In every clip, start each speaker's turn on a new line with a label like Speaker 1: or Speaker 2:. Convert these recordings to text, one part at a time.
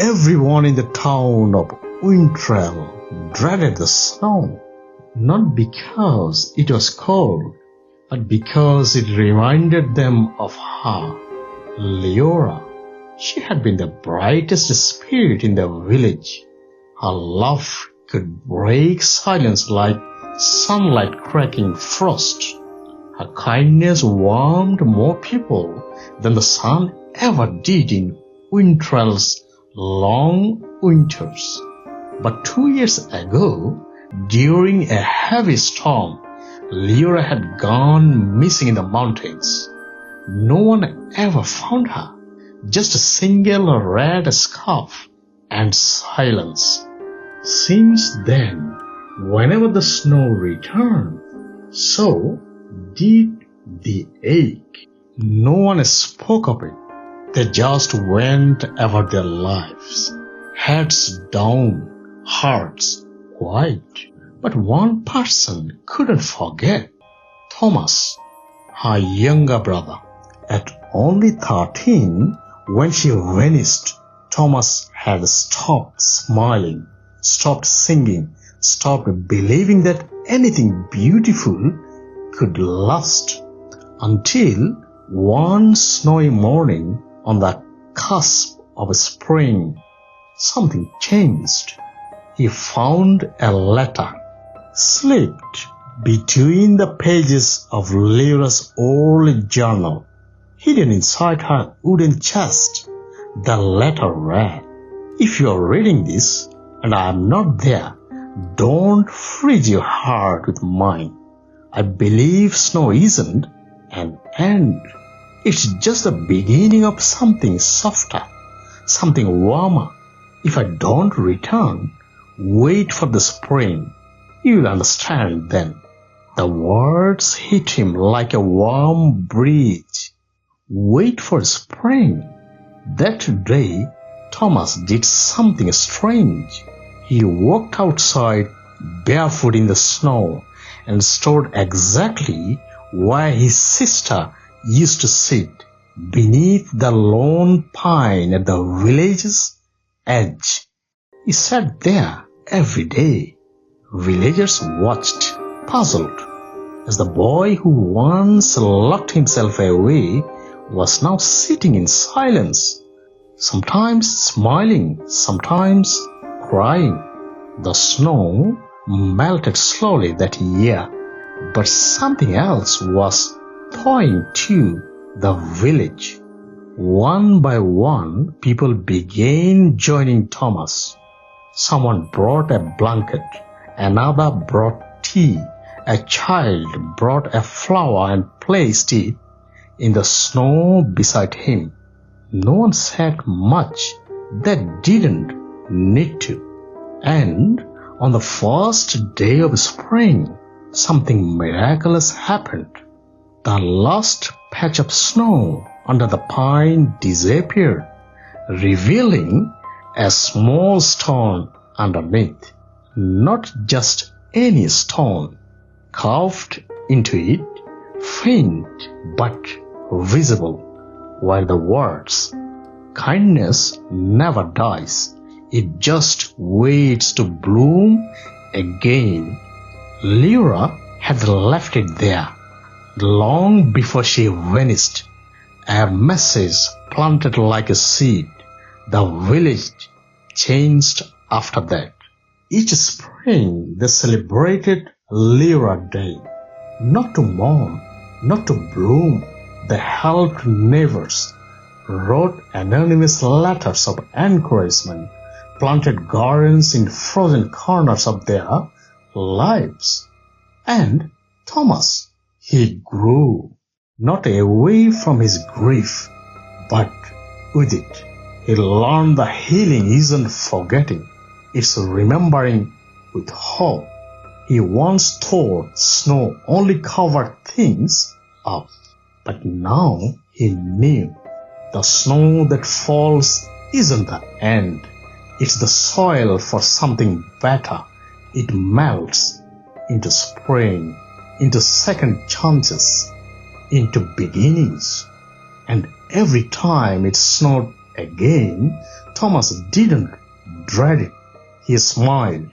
Speaker 1: everyone in the town of Wintrell dreaded the snow, not because it was cold, but because it reminded them of her, Leora. She had been the brightest spirit in the village. Her laugh could break silence like sunlight cracking frost. Her kindness warmed more people than the sun ever did in Wintrell's long winters. But 2 years ago, during a heavy storm, Leora had gone missing in the mountains. No one ever found her, just a single red scarf and silence. Since then, whenever the snow returned, so did the ache. No one spoke of it. They just went about their lives, heads down, hearts quiet. But one person couldn't forget, Tomas, her younger brother. At only 13, when she vanished, Tomas had stopped smiling, stopped singing, stopped believing that anything beautiful could last, until one snowy morning on the cusp of spring, something changed. He found a letter slipped between the pages of Leora's old journal, hidden inside her wooden chest. The letter read, "If you are reading this and I am not there, don't freeze your heart with mine. I believe snow isn't an end. It's just the beginning of something softer, something warmer. If I don't return, wait for the spring. You'll understand then." The words hit him like a warm breeze. Wait for spring. That day, Tomas did something strange. He walked outside barefoot in the snow and stood exactly where his sister used to sit, beneath the lone pine at the village's edge. He sat there every day. Villagers watched, puzzled, as the boy who once locked himself away was now sitting in silence, sometimes smiling, sometimes crying. The snow melted slowly that year, but something else was thawing too. The village. One by one, people began joining Tomas. Someone brought a blanket, another brought tea, a child brought a flower and placed it in the snow beside him. No one said much. They didn't need to. And on the first day of spring, something miraculous happened. The last patch of snow under the pine disappeared, revealing a small stone underneath. Not just any stone, carved into it, faint but visible, were the words, "Kindness never dies. It just waits to bloom again." Leora had left it there long before she vanished, a message planted like a seed. The village changed after that. Each spring they celebrated Leora Day, not to mourn, not to bloom. They helped neighbors, wrote anonymous letters of encouragement, planted gardens in frozen corners of their lives. And Tomas, he grew, not away from his grief, but with it. He learned that healing isn't forgetting, it's remembering with hope. He once thought snow only covered things up, but now he knew the snow that falls isn't the end. It's the soil for something better. It melts into spring, into second chances, into beginnings. And every time it snowed Again, Thomas didn't dread it. He smiled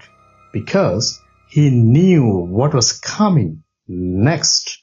Speaker 1: because he knew what was coming next.